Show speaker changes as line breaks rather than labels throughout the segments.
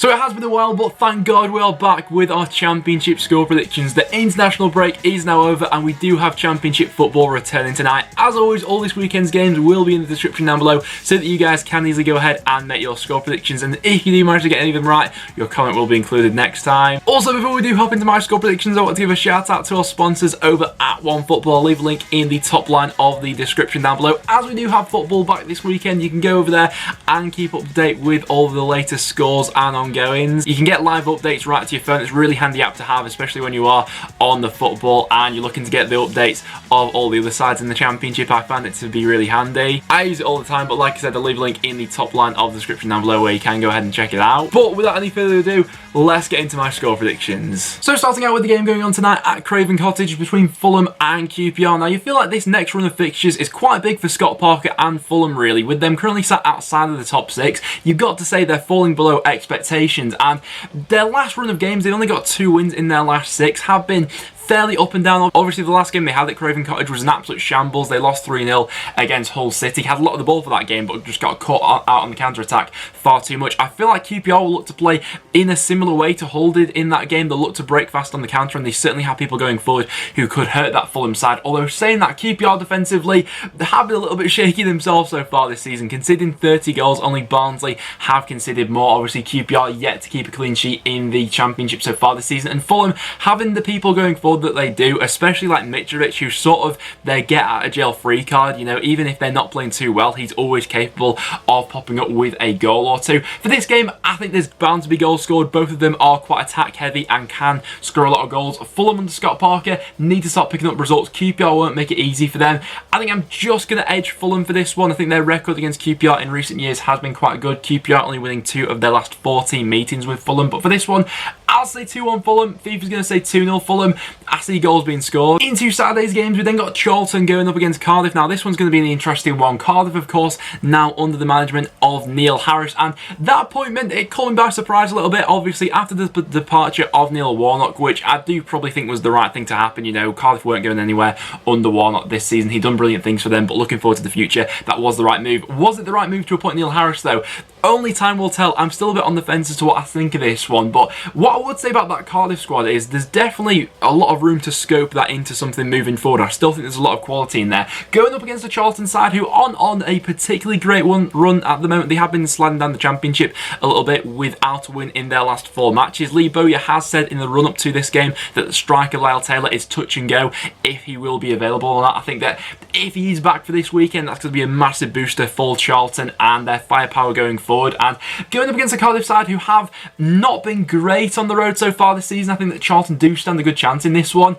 So it has been a while, but thank God we are back with our Championship score predictions. The international break is now over and we do have Championship football returning tonight. As always, all this weekend's games will be in the description down below so that you guys can easily go ahead and make your score predictions, and if you do manage to get any of them right, your comment will be included next time. Also, before we do hop into my score predictions, I want to give a shout out to our sponsors over at OneFootball. I'll leave a link in the top line of the description down below. As we do have football back this weekend, you can go over there and keep up to date with all of the latest scores and ongoings. You can get live updates right to your phone. It's a really handy app to have, especially when you are on the football and you're looking to get the updates of all the other sides in the Championship. I find it to be really handy. I use it all the time, but like I said, I'll leave a link in the top line of the description down below where you can go ahead and check it out. But without any further ado, let's get into my score predictions. So starting out with the game going on tonight at Craven Cottage between Fulham and QPR. Now you feel like this next run of fixtures is quite big for Scott Parker and Fulham really, with them currently sat outside of the top 6. You've got to say they're falling below expectations, and their last run of games, they only got 2 wins in their last 6, have been fairly up and down. Obviously, the last game they had at Craven Cottage was an absolute shambles. They lost 3-0 against Hull City. Had a lot of the ball for that game, but just got caught out on the counter-attack far too much. I feel like QPR will look to play in a similar way to Hull did in that game. They'll look to break fast on the counter, and they certainly have people going forward who could hurt that Fulham side. Although saying that, QPR defensively, they have been a little bit shaky themselves so far this season. Conceding 30 goals, only Barnsley have conceded more. Obviously, QPR yet to keep a clean sheet in the Championship so far this season, and Fulham having the people going forward that they do, especially like Mitrovic, who's sort of their get out of jail free card. You know, even if they're not playing too well, he's always capable of popping up with a goal or two. For this game, I think there's bound to be goals scored. Both of them are quite attack heavy and can score a lot of goals. Fulham under Scott Parker need to start picking up results. QPR won't make it easy for them. I think I'm just going to edge Fulham for this one. I think their record against QPR in recent years has been quite good. QPR only winning 2 of their last 14 meetings with Fulham, but for this one, I'll say 2-1 Fulham. FIFA's going to say 2-0 Fulham. I see goals being scored. Into Saturday's games, we then got Charlton going up against Cardiff. Now, this one's going to be an interesting one. Cardiff, of course, now under the management of Neil Harris, and that appointment, it caught me by surprise a little bit, obviously, after the departure of Neil Warnock, which I do probably think was the right thing to happen. You know, Cardiff weren't going anywhere under Warnock this season. He'd done brilliant things for them, but looking forward to the future, that was the right move. Was it the right move to appoint Neil Harris, though? Only time will tell. I'm still a bit on the fence as to what I think of this one, but what I would say about that Cardiff squad is there's definitely a lot of room to scope that into something moving forward. I still think there's a lot of quality in there. Going up against the Charlton side, who aren't on a particularly great run at the moment. They have been sliding down the Championship a little bit without a win in their last 4 matches. Lee Bowyer has said in the run-up to this game that the striker Lyle Taylor is touch and go if he will be available or not. I think that if he's back for this weekend, that's going to be a massive booster for Charlton and their firepower going forward. And going up against the Cardiff side, who have not been great on the road so far this season, I think that Charlton do stand a good chance in this one.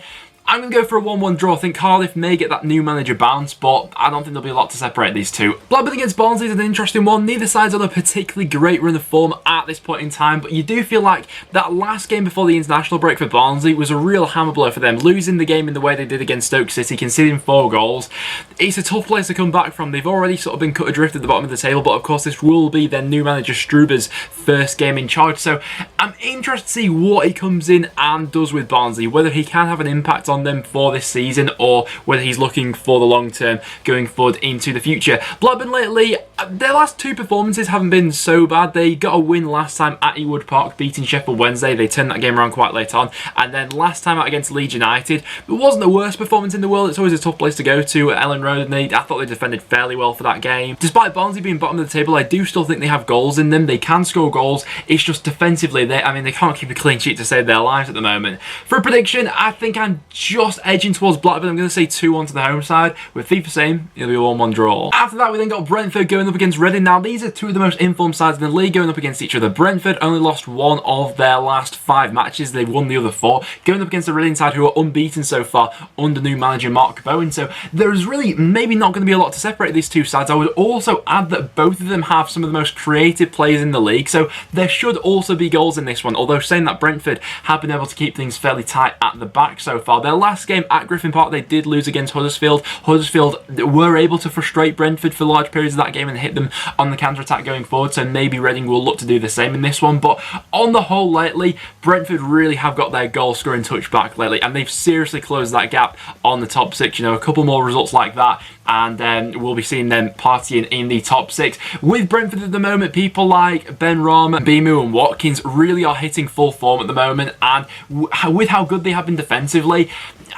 I'm going to go for a 1-1 draw. I think Cardiff may get that new manager bounce, but I don't think there'll be a lot to separate these two. Blackburn against Barnsley is an interesting one. Neither side's on a particularly great run of form at this point in time, but you do feel like that last game before the international break for Barnsley was a real hammer blow for them. Losing the game in the way they did against Stoke City, conceding 4 goals. It's a tough place to come back from. They've already sort of been cut adrift at the bottom of the table, but of course this will be their new manager Struber's first game in charge, so I'm interested to see what he comes in and does with Barnsley, whether he can have an impact on them for this season or whether he's looking for the long term going forward into the future. Blackburn lately, their last 2 performances haven't been so bad. They got a win last time at Ewood Park, beating Sheffield Wednesday. They turned that game around quite late on, and then last time out against Leeds United, it wasn't the worst performance in the world. It's always a tough place to go to at Ellen Road, and I thought they defended fairly well for that game. Despite Barnsley being bottom of the table, I do still think they have goals in them. They can score goals. It's just defensively, they can't keep a clean sheet to save their lives at the moment. For a prediction, I think I'm just edging towards Blackburn. I'm going to say 2-1 to the home side, with FIFA saying it'll be a 1-1 draw. After that, we then got Brentford going up against Reading. Now, these are 2 of the most informed sides in the league going up against each other. Brentford only lost 1 of their last 5 matches. They won the other 4. Going up against the Reading side, who are unbeaten so far under new manager Mark Bowen. So there's really maybe not going to be a lot to separate these 2 sides. I would also add that both of them have some of the most creative players in the league, so there should also be goals in this one. Although saying that, Brentford have been able to keep things fairly tight at the back so far. Their last game at Griffin Park, they did lose against Huddersfield. Huddersfield were able to frustrate Brentford for large periods of that game and and hit them on the counter-attack going forward, so maybe Reading will look to do the same in this one. But on the whole lately, Brentford really have got their goal scoring touch back lately, and they've seriously closed that gap on the top six. A couple more results like that and we'll be seeing them partying in the top six. With Brentford at the moment, people like Ben Rama, Bimu and Watkins really are hitting full form at the moment, and with how good they have been defensively,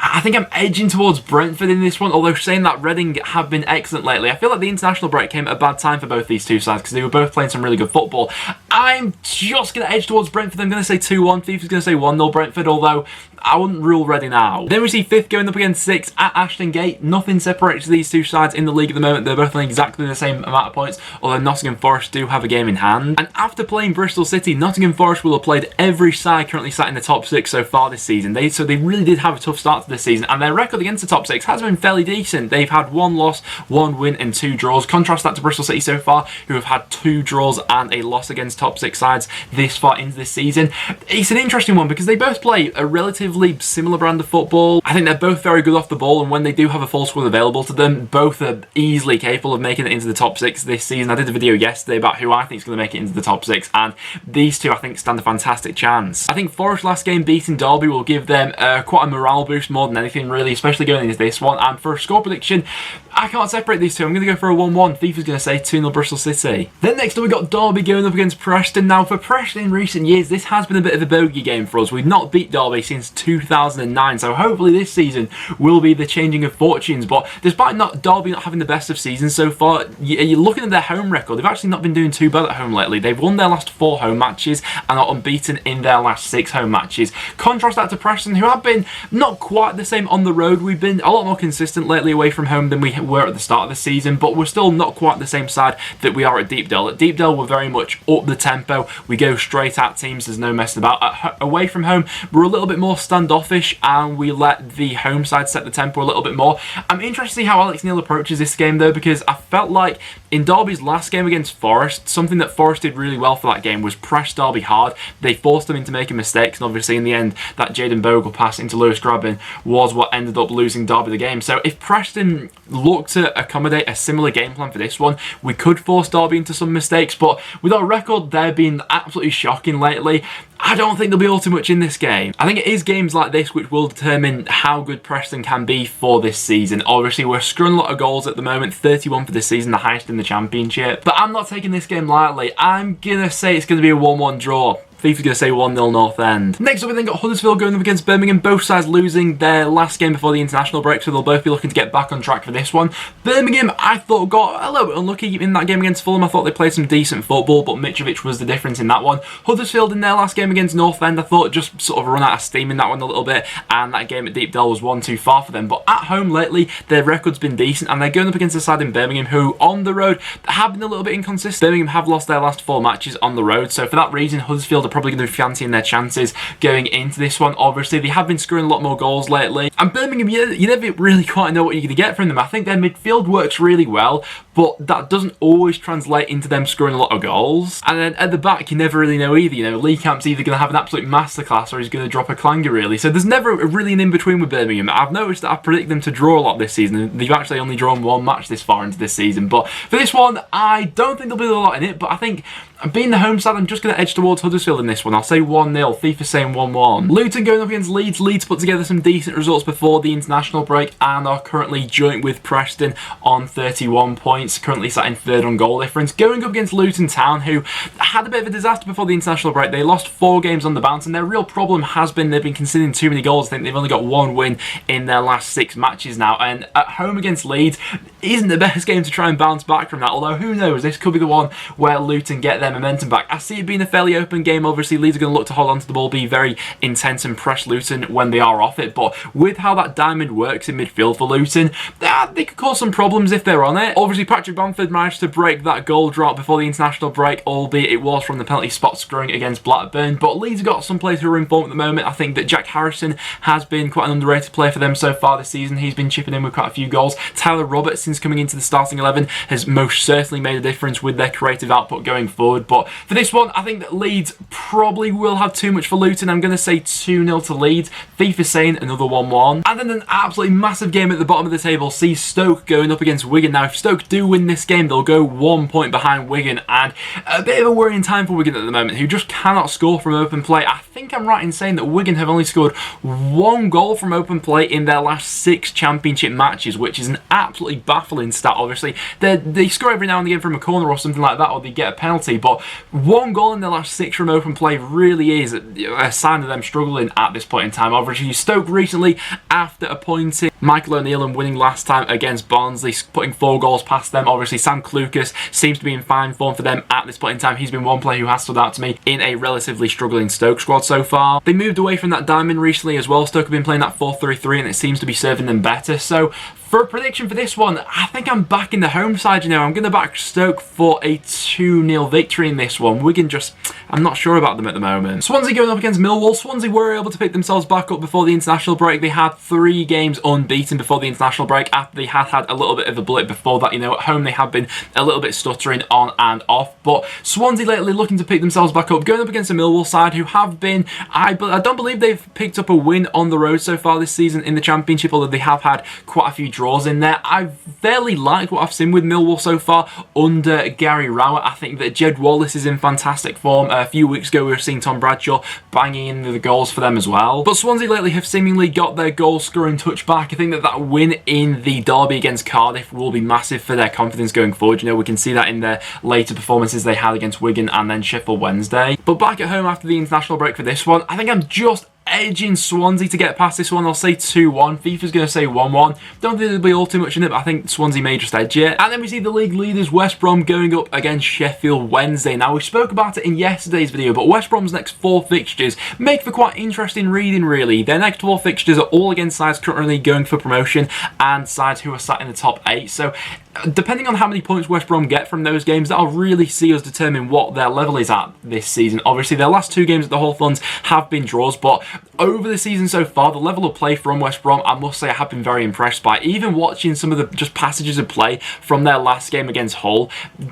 I think I'm edging towards Brentford in this one, although saying that, Reading have been excellent lately. I feel like the international break came at a bad time for both these two sides because they were both playing some really good football. I'm just going to edge towards Brentford. I'm going to say 2-1. FIFA's going to say 1-0 Brentford, although I wouldn't rule Reading out. Then we see 5th going up against 6th at Ashton Gate. Nothing separates these two sides in the league at the moment. They're both on exactly the same amount of points, although Nottingham Forest do have a game in hand. And after playing Bristol City, Nottingham Forest will have played every side currently sat in the top 6 so far this season. So they really did have a tough start to this season, and their record against the top 6 has been fairly decent. They've had 1 loss, 1 win and 2 draws. Contrast that to Bristol City so far, who have had 2 draws and a loss against top 6 sides this far into this season. It's an interesting one because they both play a relatively similar brand of football. I think they're both very good off the ball, and when they do have a full squad available to them, both are easily capable of making it into the top 6 this season. I did a video yesterday about who I think is going to make it into the top 6, and these two I think stand a fantastic chance. I think Forest last game beating Derby will give them quite a morale boost more than anything really, especially going into this one. And for a score prediction, I can't separate these two. I'm going to go for a 1-1. FIFA's going to say 2-0 Bristol City. Then next up we got Derby going up against Preston. Now for Preston in recent years, this has been a bit of a bogey game for us. We've not beat Derby since 2009, so hopefully this season will be the changing of fortunes. But despite Derby not having the best of seasons so far, you're looking at their home record. They've actually not been doing too bad at home lately. They've won their last 4 home matches and are unbeaten in their last 6 home matches. Contrast that to Preston, who have been not quite the same on the road. We've been a lot more consistent lately away from home than we were at the start of the season, but we're still not quite the same side that we are at Deepdale. At Deepdale, we're very much up the tempo. We go straight at teams. There's no messing about. Away from home, we're a little bit more standoffish, and we let the home side set the tempo a little bit more. I'm interested to see how Alex Neil approaches this game, though, because I felt like in Derby's last game against Forest, something that Forest did really well for that game was press Derby hard. They forced them into making mistakes, and obviously in the end, that Jayden Bogle pass into Lewis Grabban was what ended up losing Derby the game. So if Preston look to accommodate a similar game plan for this one, we could force Derby into some mistakes, but with our record, they're being absolutely shocking lately. I don't think there'll be all too much in this game. I think it is games like this which will determine how good Preston can be for this season. Obviously, we're scoring a lot of goals at the moment, 31 for this season, the highest in the Championship. But I'm not taking this game lightly. I'm going to say it's going to be a 1-1 draw. FIFA's going to say 1-0 North End. Next up, we then got Huddersfield going up against Birmingham. Both sides losing their last game before the international break, so they'll both be looking to get back on track for this one. Birmingham, I thought, got a little bit unlucky in that game against Fulham. I thought they played some decent football, but Mitrovic was the difference in that one. Huddersfield in their last game against North End, I thought just sort of run out of steam in that one a little bit, and that game at Deepdale was one too far for them. But at home lately, their record's been decent, and they're going up against a side in Birmingham who, on the road, have been a little bit inconsistent. Birmingham have lost their last 4 matches on the road, so for that reason, Huddersfield are probably going to be fancying their chances going into this one. Obviously, they have been scoring a lot more goals lately, and Birmingham, you never really quite know what you're going to get from them. I think their midfield works really well, but that doesn't always translate into them scoring a lot of goals. And then at the back, you never really know either. Lee Camp's either going to have an absolute masterclass or he's going to drop a clanger, really. So there's never really an in-between with Birmingham. I've noticed that I predict them to draw a lot this season. They've actually only drawn 1 match this far into this season. But for this one, I don't think there'll be a lot in it, but I think being the home side, I'm just going to edge towards Huddersfield in this one. I'll say 1-0. FIFA saying 1-1. Luton going up against Leeds. Leeds put together some decent results before the international break and are currently joint with Preston on 31 points. Currently sat in 3rd on goal difference. Going up against Luton Town, who had a bit of a disaster before the international break. They lost 4 games on the bounce, and their real problem has been they've been conceding too many goals. I think they've only got 1 win in their last 6 matches now. And at home against Leeds isn't the best game to try and bounce back from that. Although, who knows, this could be the one where Luton get their momentum back. I see it being a fairly open game. Obviously, Leeds are going to look to hold on to the ball, be very intense and press Luton when they are off it. But with how that diamond works in midfield for Luton, they could cause some problems if they're on it. Obviously, Patrick Bamford managed to break that goal drought before the international break, albeit it was from the penalty spot scoring against Blackburn. But Leeds have got some players who are in form at the moment. I think that Jack Harrison has been quite an underrated player for them so far this season. He's been chipping in with quite a few goals. Tyler Roberts, since coming into the starting 11, has most certainly made a difference with their creative output going forward. But for this one, I think that Leeds probably will have too much for Luton. I'm going to say 2-0 to Leeds. FIFA saying another 1-1. And then an absolutely massive game at the bottom of the table sees Stoke going up against Wigan. Now, if Stoke do win this game, they'll go 1 point behind Wigan, and a bit of a worrying time for Wigan at the moment, who just cannot score from open play. I think I'm right in saying that Wigan have only scored 1 goal from open play in their last 6 championship matches, which is an absolutely baffling stat. Obviously, they score every now and again from a corner or something like that, or they get a penalty, but 1 goal in their last 6 from open play really is a sign of them struggling at this point in time. Obviously, Stoke recently, after appointing Michael O'Neill and winning last time against Barnsley, putting 4 goals past them. Obviously, Sam Clucas seems to be in fine form for them at this point in time. He's been one player who has stood out to me in a relatively struggling Stoke squad so far. They moved away from that diamond recently as well. Stoke have been playing that 4-3-3 and it seems to be serving them better. So for a prediction for this one, I think I'm backing the home side, you know. I'm going to back Stoke for a 2-0 victory in this one. Wigan just, I'm not sure about them at the moment. Swansea going up against Millwall. Swansea were able to pick themselves back up before the international break. They had 3 games unbeaten before the international break after they had a little bit of a blip before that. You know, at home they have been a little bit stuttering on and off. But Swansea lately looking to pick themselves back up, going up against a Millwall side who have been, I don't believe they've picked up a win on the road so far this season in the Championship, although they have had quite a few draws in there. I fairly like what I've seen with Millwall so far under Gary Rowett. I think that Jed Wallace is in fantastic form. A few weeks ago we were seeing Tom Bradshaw banging in the goals for them as well. But Swansea lately have seemingly got their goal scoring touch back. I think that win in the derby against Cardiff will be massive for their confidence going forward. You know, we can see that in their later performances they had against Wigan and then Sheffield Wednesday. But back at home after the international break for this one, I think I'm just edging Swansea to get past this one. I'll say 2-1. FIFA's going to say 1-1. Don't think there'll be all too much in it, but I think Swansea may just edge it. And then we see the league leaders West Brom going up against Sheffield Wednesday. Now, we spoke about it in yesterday's video, but West Brom's next 4 fixtures make for quite interesting reading, really. Their next 4 fixtures are all against sides currently going for promotion and sides who are sat in the top 8. So depending on how many points West Brom get from those games, that'll really see us determine what their level is at this season. Obviously, their last 2 games at the Hawthorns have been draws, but over the season so far, the level of play from West Brom, I must say I have been very impressed by. Even watching some of the just passages of play from their last game against Hull,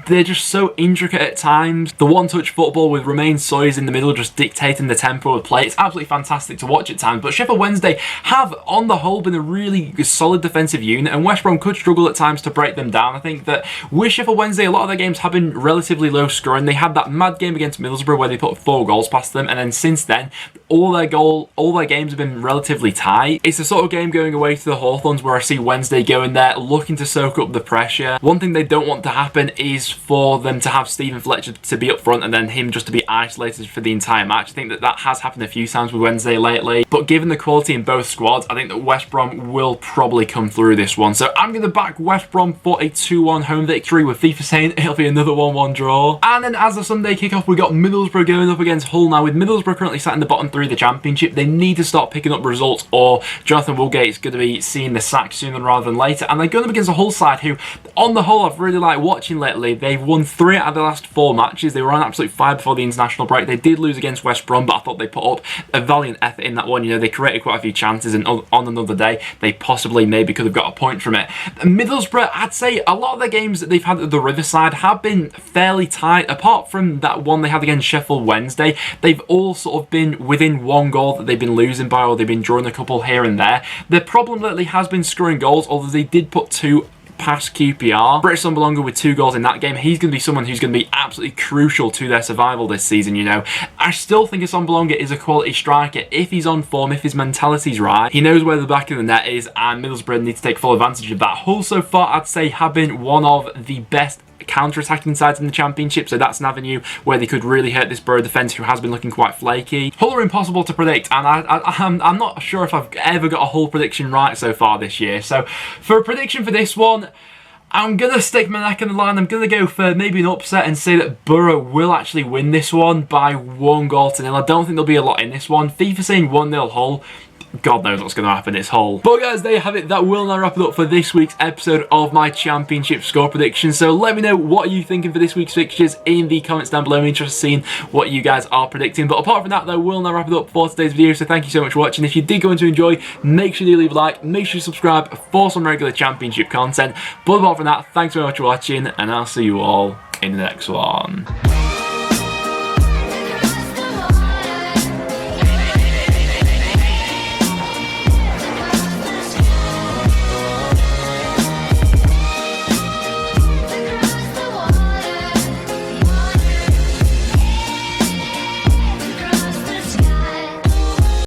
they're just so intricate at times. The one-touch football with Romain Soyes in the middle just dictating the tempo of play. It's absolutely fantastic to watch at times, but Sheffield Wednesday have, on the whole, been a really solid defensive unit, and West Brom could struggle at times to break them down. I think that with Sheffield Wednesday, a lot of their games have been relatively low scoring. They had that mad game against Middlesbrough where they put 4 goals past them, and then since then, all their games have been relatively tight. It's the sort of game going away to the Hawthorns where I see Wednesday going there looking to soak up the pressure. One thing they don't want to happen is for them to have Stephen Fletcher to be up front and then him just to be isolated for the entire match. I think that has happened a few times with Wednesday lately, but given the quality in both squads, I think that West Brom will probably come through this one. So I'm going to back West Brom for a 2-1 home victory, with FIFA saying it'll be another 1-1 draw. And then as the Sunday kickoff, we got Middlesbrough going up against Hull. Now, with Middlesbrough currently sat in the bottom 3 of the Championship, they need to start picking up results or Jonathan Woolgate's going to be seeing the sack sooner rather than later. And they're going up against a Hull side who, on the whole, I've really liked watching lately. They've won 3 out of the last 4 matches. They were on absolute fire before the international break. They did lose against West Brom, but I thought they put up a valiant effort in that one. You know, they created quite a few chances, and on another day, they possibly maybe could have got a point from it. Middlesbrough, I'd say a lot of their games that they've had at the Riverside have been fairly tight. Apart from that one they had against Sheffield Wednesday, they've all sort of been within 1 goal that they've been losing by, or they've been drawing a couple here and there. Their problem lately has been scoring goals, although they did put 2 past QPR. British Sumberlonger with 2 goals in that game. He's going to be someone who's going to be absolutely crucial to their survival this season, you know. I still think Sumberlonger is a quality striker if he's on form, if his mentality's right. He knows where the back of the net is, and Middlesbrough need to take full advantage of that. Hull so far, I'd say, have been one of the best counter-attacking sides in the Championship, so that's an avenue where they could really hurt this Borough defence, who has been looking quite flaky. Hull are impossible to predict, and I'm not sure if I've ever got a Hull prediction right so far this year. So for a prediction for this one, I'm going to stick my neck on the line. I'm going to go for maybe an upset and say that Borough will actually win this one by 1-0. I don't think there'll be a lot in this one. FIFA saying 1-0 Hull. God knows what's going to happen, it's Hull. But guys, there you have it. That will now wrap it up for this week's episode of my Championship score prediction. So let me know what you thinking for this week's fixtures in the comments down below. I'm interested in seeing what you guys are predicting. But apart from that, that will now wrap it up for today's video. So thank you so much for watching. If you did go on to enjoy, make sure you leave a like, make sure you subscribe for some regular Championship content. But apart from that, thanks very much for watching, and I'll see you all in the next one.